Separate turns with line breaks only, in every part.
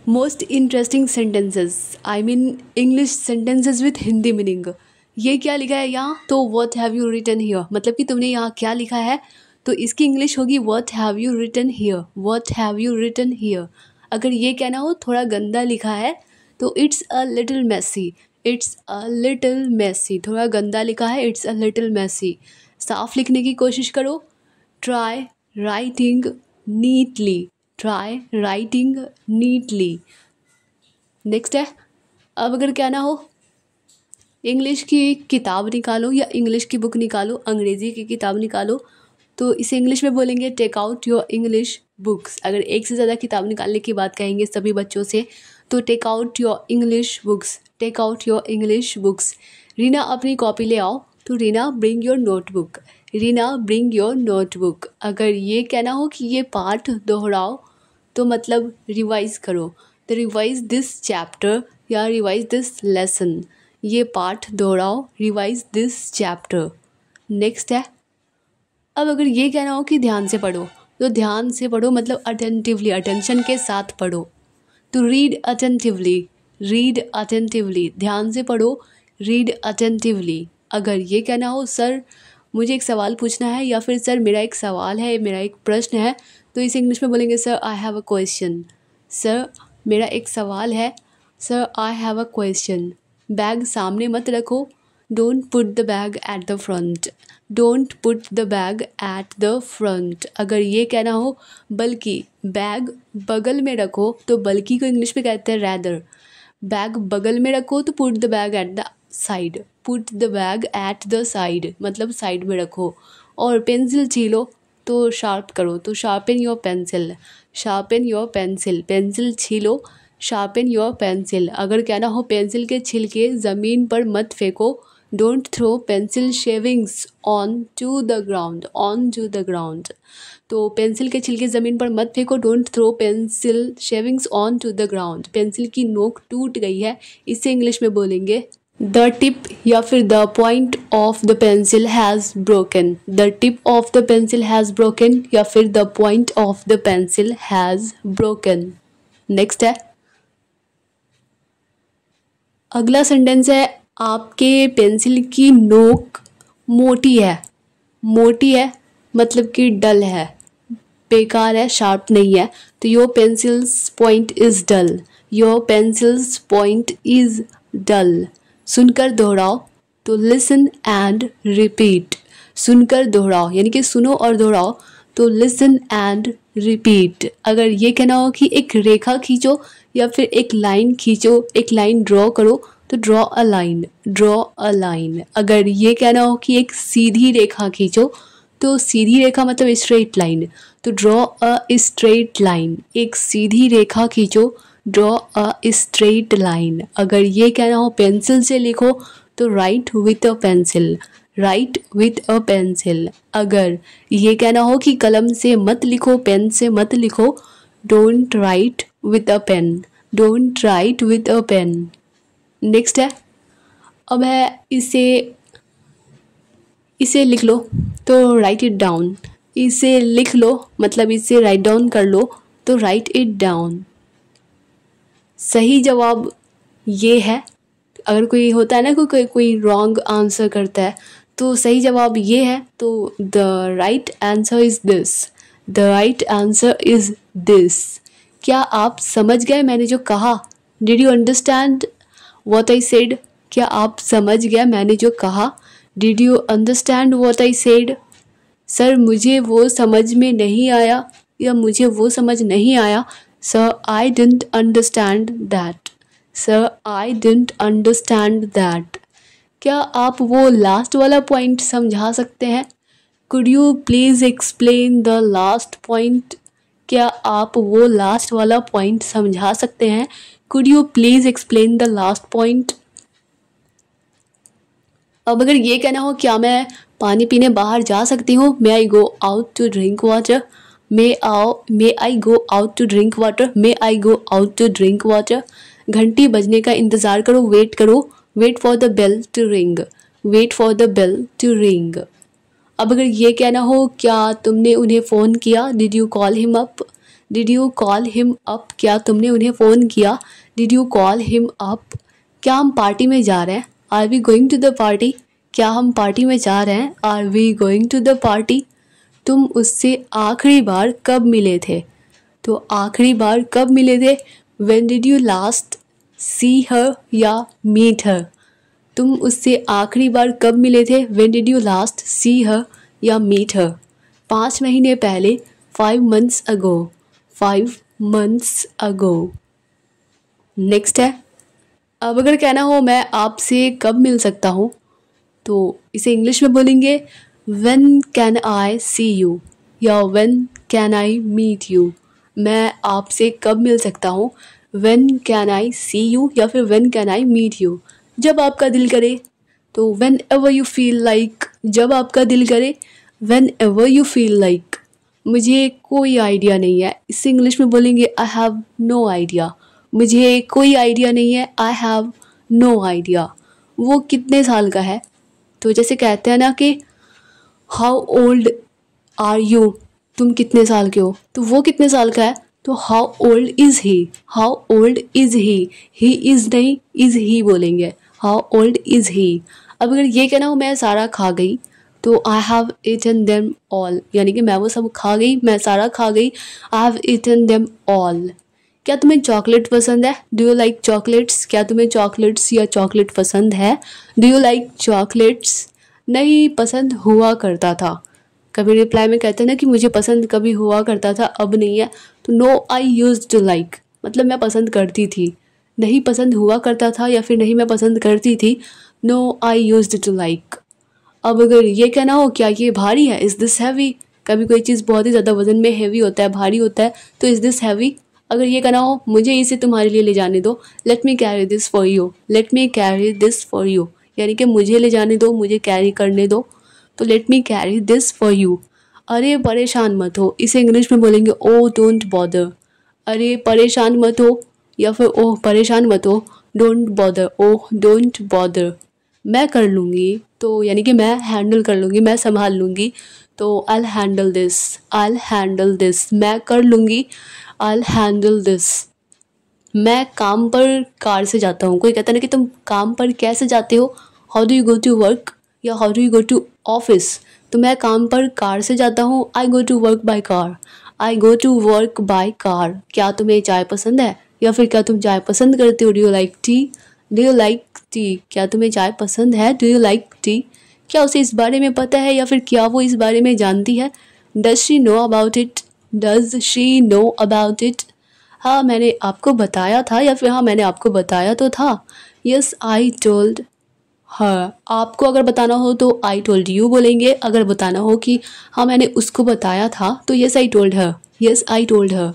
Most interesting sentences, I mean English sentences with Hindi meaning. ये क्या लिखा है यहाँ, तो what have you written here, मतलब कि तुमने यहाँ क्या लिखा है, तो इसकी इंग्लिश होगी what have you written here, what have you written here. अगर ये कहना हो थोड़ा गंदा लिखा है तो it's a little messy, it's a little messy. थोड़ा गंदा लिखा है, इट्स अ लिटिल मैसी। साफ लिखने की कोशिश करो, try writing neatly, try writing neatly. Next है, अब अगर कहना हो इंग्लिश की किताब निकालो या इंग्लिश की बुक निकालो, अंग्रेज़ी की किताब निकालो, तो इसे इंग्लिश में बोलेंगे take out your English books. अगर एक से ज़्यादा किताब निकालने की बात कहेंगे सभी बच्चों से तो take out your English books, take out your English books. Reena अपनी कॉपी ले आओ, तो Reena bring your notebook, Reena bring your notebook. अगर ये कहना हो कि ये पाठ दोहराओ तो मतलब रिवाइज़ करो, तो रिवाइज़ दिस चैप्टर या रिवाइज़ दिस लेसन। ये पाठ दोहराओ, रिवाइज़ दिस चैप्टर। नेक्स्ट है, अब अगर ये कहना हो कि ध्यान से पढ़ो, तो ध्यान से पढ़ो मतलब अटेंटिवली, अटेंशन के साथ पढ़ो, तो रीड अटेंटिवली, रीड अटेंटिवली। ध्यान से पढ़ो, रीड अटेंटिवली। अगर ये कहना हो सर मुझे एक सवाल पूछना है या फिर सर मेरा एक सवाल है, मेरा एक प्रश्न है, तो इसे इंग्लिश में बोलेंगे sir I have a question, sir मेरा एक सवाल है, sir I have a question. Bag सामने मत रखो, don't put the bag at the front, don't put the bag at the front. अगर ये कहना हो बल्कि बैग बगल में रखो, तो बल्कि को इंग्लिश में कहते हैं रैदर। बैग बगल में रखो तो put the bag at the side, put the bag at the side मतलब साइड में रखो। और पेंसिल छीलो तो शार्प करो, तो sharpen your pencil, sharpen your pencil. Pencil छीलो, शार्पन योर पेंसिल। अगर कहना हो पेंसिल के छिलके ज़मीन पर मत फेंको, don't throw pencil shavings on to the ground, on to the ground. तो पेंसिल के छिलके ज़मीन पर मत फेंको, don't throw pencil shavings on to the ground. Pencil की नोक टूट गई है, इसे इंग्लिश में बोलेंगे द टिप या फिर the point of the pencil has broken, the tip of the pencil has broken या फिर the point of the pencil has broken. Next है, अगला सेंटेंस है आपके पेंसिल की नोक मोटी है, मोटी है मतलब कि डल है, बेकार है, शार्प नहीं है, तो your pencil's point is dull, your pencil's point is dull. सुनकर दोहराओ, तो लिसन एंड रिपीट, सुनकर दोहराओ यानी कि सुनो और दोहराओ, तो लिसन एंड रिपीट। अगर ये कहना हो कि एक रेखा खींचो या फिर एक लाइन खींचो, एक लाइन ड्रॉ करो, तो draw a line, draw a line. अगर ये कहना हो कि एक सीधी रेखा खींचो, तो सीधी रेखा मतलब स्ट्रेट लाइन, तो ड्रॉ अ स्ट्रेट लाइन। एक सीधी रेखा खींचो, ड्रॉ अ स्ट्रेट लाइन। अगर ये कहना हो पेंसिल से लिखो, तो right with a pencil, right with a pencil. अगर ये कहना हो कि कलम से मत लिखो, पेन से मत लिखो, don't write with a pen, don't write with a pen. Next है, अब है इसे लिख लो, तो राइट इट डाउन, इसे लिख लो मतलब इसे राइट डाउन कर लो, तो राइट इट डाउन। सही जवाब ये है, अगर कोई होता है ना कोई रॉन्ग आंसर करता है, तो सही जवाब ये है, तो the right answer is this, the right answer is this. क्या आप समझ गए मैंने जो कहा? Did you understand what I said? क्या आप समझ गए मैंने जो कहा? Did you understand what I said? Sir मुझे वो समझ में नहीं आया या मुझे वो समझ नहीं आया। Sir I didn't understand that, sir I didn't understand that. क्या आप वो लास्ट वाला पॉइंट समझा सकते हैं? Could you please explain the last point? क्या आप वो लास्ट वाला पॉइंट समझा सकते हैं? Could you please explain the last point? अब अगर ये कहना हो क्या मैं पानी पीने बाहर जा सकती हूँ, may I go out to drink water, may I go out to drink water, may I go out to drink water. घंटी बजने का इंतज़ार करो, वेट करो, wait for the bell to ring, wait for the bell to ring. अब अगर ये कहना हो क्या तुमने उन्हें फ़ोन किया, did you call him up, did you call him up, क्या तुमने उन्हें फ़ोन किया? Did you call him up, क्या हम पार्टी में जा रहे हैं? Are we going to the party, क्या हम पार्टी में जा रहे हैं? Are we going to the party. तुम उससे आखिरी बार कब मिले थे? तो आखिरी बार कब मिले थे? When did you last see her या मीट हर, तुम उससे आखिरी बार कब मिले थे? When did you last see her या मीट हर। 5 महीने पहले, 5 months ago, 5 months ago। Next है, अब अगर कहना हो मैं आपसे कब मिल सकता हूँ, तो इसे इंग्लिश में बोलेंगे when can I see you या when can I meet you. मैं आपसे कब मिल सकता हूँ, when can I see you या फिर when can I meet you. जब आपका दिल करे, तो whenever you feel like, जब आपका दिल करे, whenever you feel like. मुझे कोई आइडिया नहीं है, इसे इंग्लिश में बोलेंगे आई हैव नो आइडिया। मुझे कोई आइडिया नहीं है, आई हैव नो आइडिया। वो कितने साल का है, तो जैसे कहते हैं ना कि हाउ ओल्ड आर यू, तुम कितने साल के हो, तो वो कितने साल का है, तो how old is he, how old is he is नहीं, इज़ ही बोलेंगे, हाउ ओल्ड इज़ ही। अब अगर ये कहना हो मैं सारा खा गई, तो I have eaten them all, यानी कि मैं वो सब खा गई, मैं सारा खा गई, I have eaten them all. क्या तुम्हें चॉकलेट पसंद है? डू यू लाइक चॉकलेट्स, क्या तुम्हें चॉकलेट्स या चॉकलेट पसंद है? Do you like chocolates. नहीं पसंद हुआ करता था, कभी रिप्लाई में कहते हैं ना कि मुझे पसंद कभी हुआ करता था अब नहीं है, तो no I used to like, मतलब मैं पसंद करती थी। नहीं पसंद हुआ करता था या फिर नहीं मैं पसंद करती थी, no I used to like. अब अगर ये कहना हो क्या ये भारी है, इज़ दिस हैवी, कभी कोई चीज़ बहुत ही ज़्यादा वजन में हैवी होता है, भारी होता है, तो इज़ दिस हैवी। अगर ये कहना हो मुझे इसे तुम्हारे लिए ले जाने दो, let me carry this for you, let me carry this for you, यानी कि मुझे ले जाने दो, मुझे कैरी करने दो, तो let me carry this for you. अरे परेशान मत हो, इसे इंग्लिश में बोलेंगे ओ डोंट बॉदर। अरे परेशान मत हो या फिर ओह परेशान मत हो, don't bother, oh don't bother. मैं कर लूँगी, तो यानी कि मैं हैंडल कर लूँगी, मैं संभाल लूँगी, तो I handle this, I handle this. मैं कर लूँगी, आई हैंडल दिस। मैं काम पर कार से जाता हूँ, कोई कहता है ना कि तुम काम पर कैसे जाते हो, how do you go to work या how do you go to office, तो मैं काम पर कार से जाता हूँ, I go to work by car, I go to work by car. क्या तुम्हें चाय पसंद है या फिर क्या तुम चाय पसंद करते हो, do you like T, do you like T, क्या तुम्हें चाय पसंद है, डू यू लाइक टी। क्या उसे इस बारे में पता है या फिर क्या वो इस बारे में जानती है, does she know about it, does she know about it. हाँ मैंने आपको बताया था या फिर हाँ मैंने आपको बताया तो था, यस आई टोल्ड हर। आपको अगर बताना हो तो आई टोल्ड यू बोलेंगे, अगर बताना हो कि हाँ मैंने उसको बताया था तो yes I told her, yes I told her.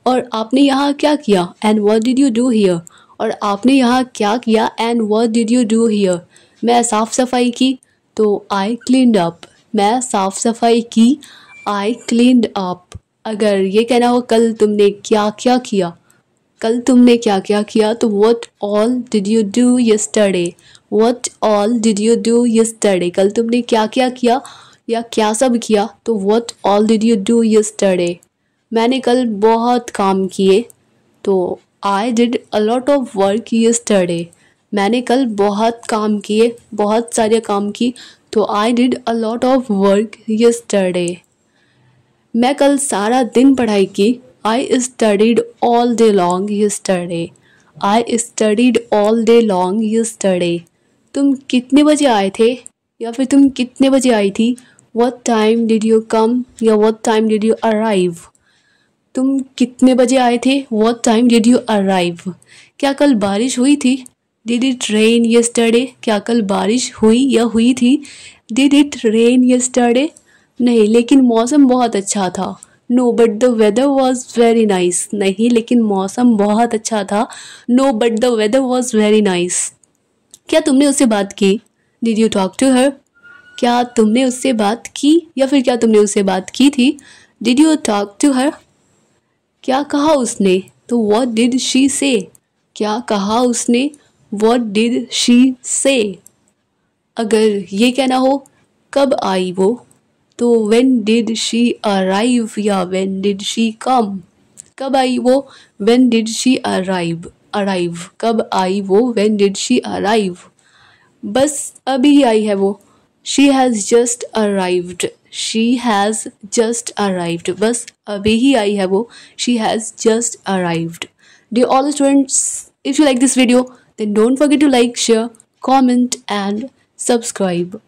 और आपने यहाँ क्या किया, and what did you do here, और आपने यहाँ क्या किया, and what did you do here. मैं साफ़ सफाई की, तो आई क्लीन्ड अप, मैं साफ़ सफाई की, आई क्लीन्ड अप। अगर ये कहना हो कल तुमने क्या क्या किया, कल तुमने क्या क्या किया, तो what all did you do yesterday, what all did you do yesterday। कल तुमने क्या क्या किया या क्या सब किया, तो what all did you do yesterday। मैंने कल बहुत काम किए, तो I did a lot of work yesterday। मैंने कल बहुत काम किए, बहुत सारे काम की, तो I did a lot of work yesterday। मैं कल सारा दिन पढ़ाई की, I studied all day long yesterday। I studied all day long yesterday। तुम कितने बजे आए थे या फिर तुम कितने बजे आई थी, What time did you come या What time did you arrive। तुम कितने बजे आए थे, What time did you arrive। क्या कल बारिश हुई थी, Did it rain yesterday। क्या कल बारिश हुई या हुई थी, Did it rain yesterday। नहीं लेकिन मौसम बहुत अच्छा था, no but the weather was very nice. नहीं लेकिन मौसम बहुत अच्छा था, no but the weather was very nice. क्या तुमने उससे बात की, did you talk to her. क्या तुमने उससे बात की या फिर क्या तुमने उससे बात की थी, did you talk to her. क्या कहा उसने, तो व्हाट डिड शी से। क्या कहा उसने, व्हाट डिड शी से। अगर ये कहना हो कब आई वो, तो when did she arrive या when did she come। कब आई वो, when did she arrive, कब आई वो, when did she arrive, बस अभी ही आई है वो, she has just arrived, she has just arrived, बस अभी ही आई है वो, she has just arrived. Dear all the students, if you like this video, then don't forget to like, share, comment and subscribe.